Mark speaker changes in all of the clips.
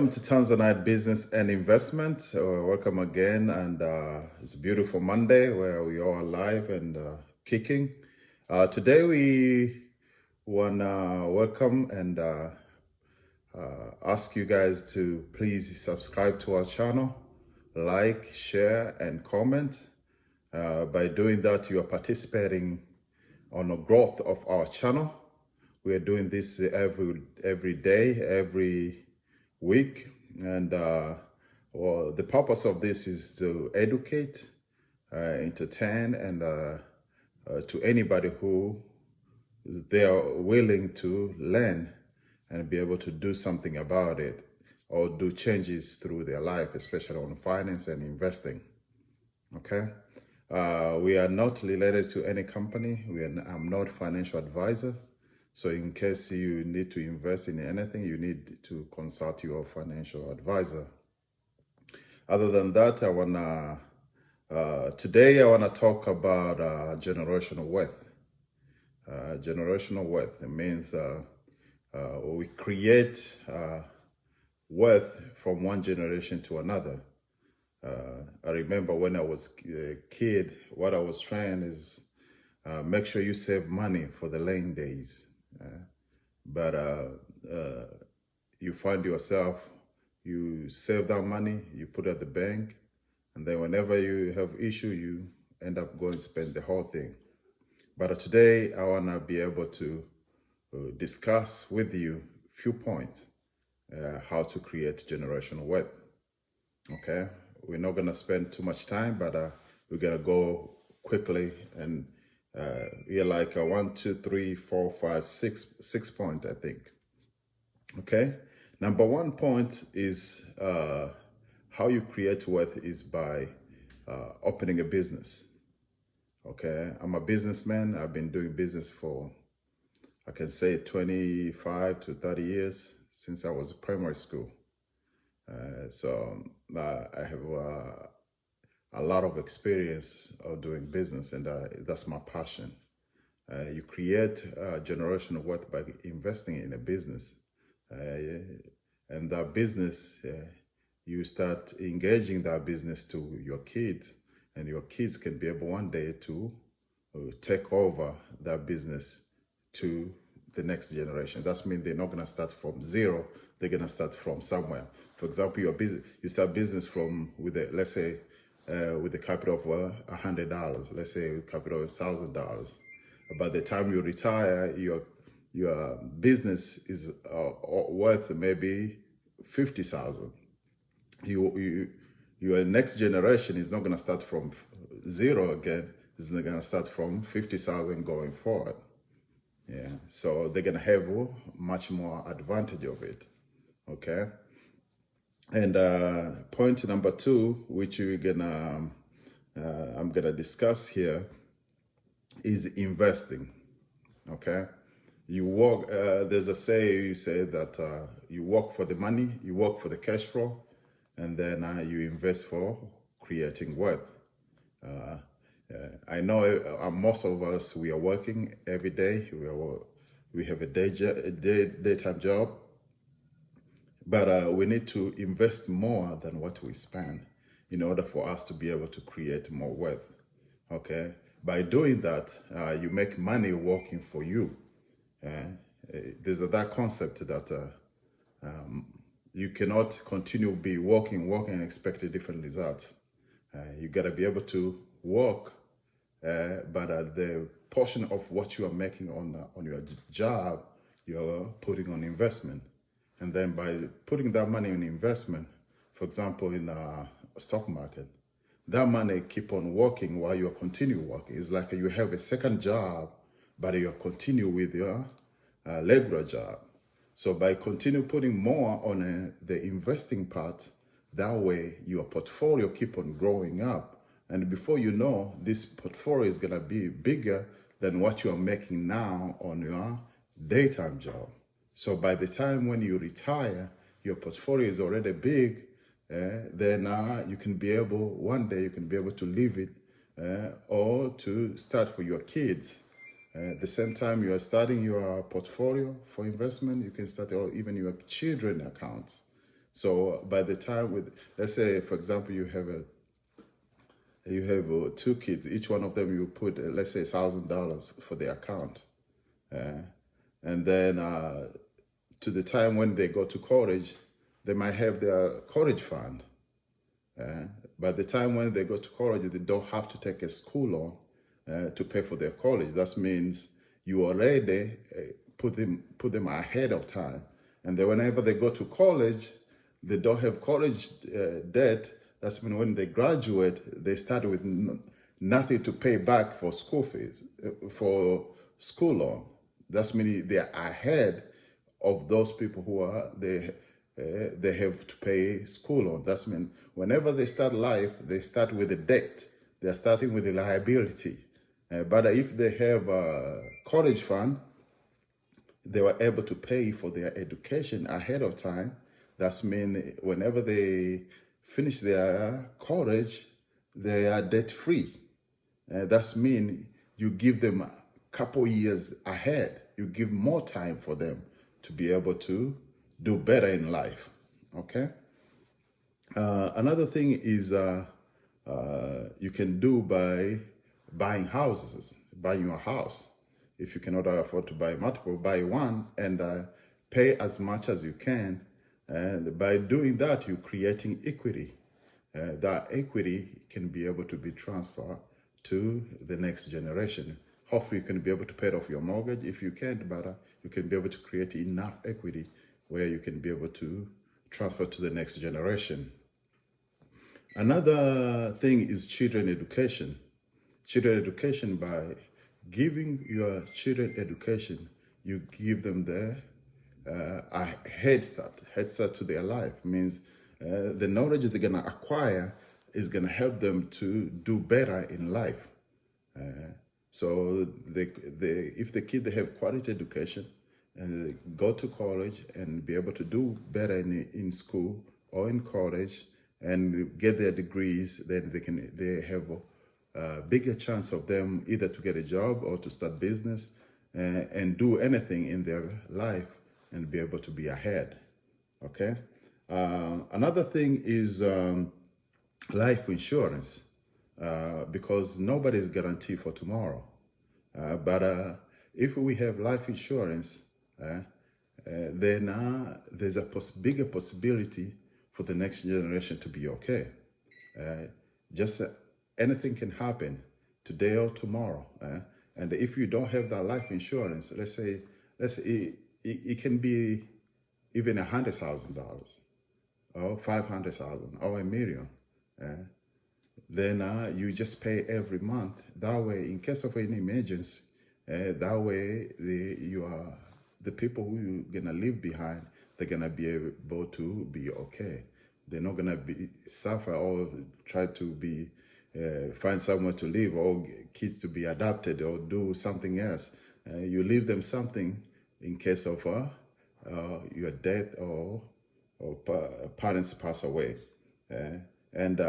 Speaker 1: Welcome to Tanzanite Business and Investment. Welcome again, and it's a beautiful Monday where we are alive and kicking. Today we wanna welcome and ask you guys to please subscribe to our channel, like, share, and comment. By doing that, you are participating on the growth of our channel. We are doing this every day, every week, and well, the purpose of this is to educate, entertain, and to anybody who they are willing to learn and be able to do something about it or do changes through their life, especially on finance and investing. Okay. We are not related to any company. I'm not a financial advisor. So in case you need to invest in anything, you need to consult your financial advisor. Other than that, today I wanna talk about generational wealth. Generational wealth, it means we create wealth from one generation to another. I remember when I was a kid, what I was trying is make sure you save money for the rainy days. But you find yourself, you save that money, you put it at the bank, and then whenever you have issue, you end up going to spend the whole thing. But today, I want to be able to discuss with you a few points, how to create generational wealth. Okay? We're not going to spend too much time, but we're going to go quickly and we're like 1, 2, 3, 4, 5, 6 point, I think. Okay. Number 1 point is how you create wealth is by opening a business. Okay. I'm a businessman. I've been doing business for, I can say 25 to 30 years since I was in primary school. So I have a lot of experience of doing business, and that's my passion. You create generational wealth by investing in a business, and that business, you start engaging that business to your kids, and your kids can be able one day to take over that business to the next generation. That means they're not going to start from zero. They're going to start from somewhere. For example, you start business with let's say, with a capital of $100, let's say with capital of $1,000. By the time you retire, your business is worth maybe $50,000. Your next generation is not going to start from zero again. It's going to start from 50,000 going forward. Yeah, so they're going to have much more advantage of it. Okay. And point number 2, which I'm gonna discuss here, is investing. Okay, you work. There's a you say that you work for the money, you work for the cash flow, and then you invest for creating wealth. I know most of us, we are working every day. We have a daytime job. But we need to invest more than what we spend in order for us to be able to create more wealth. Okay. By doing that, you make money working for you. There's that concept that you cannot continue be working and expect a different results. You got to be able to work, but the portion of what you are making on your job, you're putting on investment. And then by putting that money in investment, for example, in a stock market, that money keep on working while you continue working. It's like you have a second job, but you continue with your regular job. So by continue putting more on the investing part, that way your portfolio keep on growing up. And before you know, this portfolio is going to be bigger than what you are making now on your daytime job. So by the time when you retire, your portfolio is already big. Then you can be able, one day you can be able to leave it or to start for your kids. At the same time you are starting your portfolio for investment, you can start or even your children accounts. So by the time let's say, for example, two kids, each one of them you put, let's say, $1,000 for the account. And then to the time when they go to college, they might have their college fund. By the time when they go to college, they don't have to take a school loan to pay for their college. That means you already put them ahead of time. And then whenever they go to college, they don't have college debt. That's mean when they graduate, they start with nothing to pay back for school fees, for school loan. That's meaning they're ahead of those people who are they have to pay school loan. That's mean whenever they start life, they start with a debt. They're starting with a liability. But if they have a college fund, they were able to pay for their education ahead of time. That's mean whenever they finish their college, they are debt free. That's mean you give them a couple years ahead. You give more time for them to be able to do better in life. Okay. Another thing is you can do by buying houses, buying your house. If you cannot afford to buy multiple, buy one and pay as much as you can. And by doing that, you're creating equity. That equity can be able to be transferred to the next generation. Hopefully, you can be able to pay off your mortgage. If you can't, but you can be able to create enough equity where you can be able to transfer to the next generation. Another thing is children education. Children education, by giving your children education, you give them a head start to their life. Means the knowledge they're gonna acquire is gonna help them to do better in life. So if the kid they have quality education and they go to college and be able to do better in school or in college and get their degrees, then they have a bigger chance of them either to get a job or to start business and do anything in their life and be able to be ahead. Okay. Another thing is life insurance. Because nobody is guaranteed for tomorrow. But if we have life insurance, then there's a bigger possibility for the next generation to be okay. Just anything can happen today or tomorrow. And if you don't have that life insurance, let's say it can be even $100,000 or $500,000 or $1 million. Then you just pay every month. That way, in case of any emergency, that way the people who you're gonna leave behind, they're gonna be able to be okay. They're not gonna be suffer or try to find somewhere to live or kids to be adopted or do something else. You leave them something in case of your death or parents pass away. And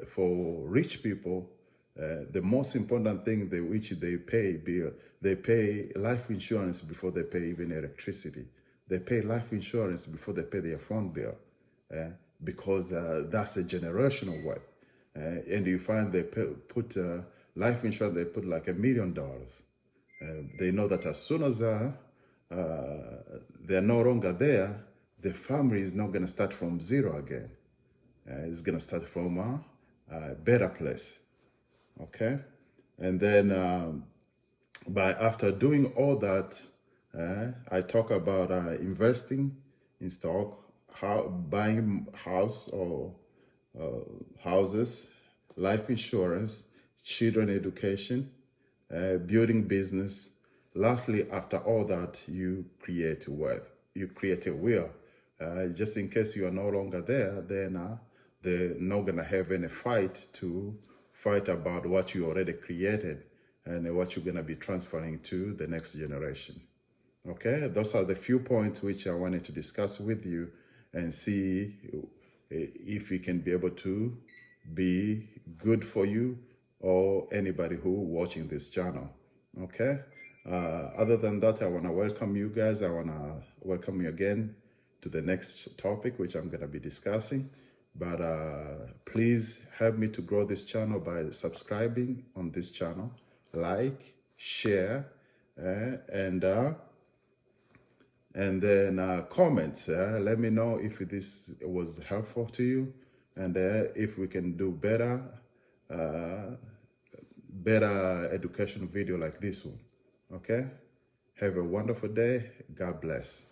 Speaker 1: for rich people, the most important thing which they pay life insurance before they pay even electricity. They pay life insurance before they pay their phone bill, because that's a generational wealth. And you find they put life insurance, they put like $1 million. They know that as soon as they're no longer there, the family is not going to start from zero again. It's going to start from a better place, okay? And then after doing all that, I talk about investing in stock, buying house or houses, life insurance, children education, building business. Lastly, after all that, you create wealth. You create a will. Just in case you are no longer there, then they're not going to have any fight about what you already created and what you're going to be transferring to the next generation. Okay, those are the few points which I wanted to discuss with you and see if we can be able to be good for you or anybody who watching this channel. Okay, other than that, I want to welcome you guys. I want to welcome you again to the next topic, which I'm going to be discussing. But please help me to grow this channel by subscribing on this channel, like, share, and then comment. Let me know if this was helpful to you, and if we can do better education video like this one. Okay? Have a wonderful day. God bless.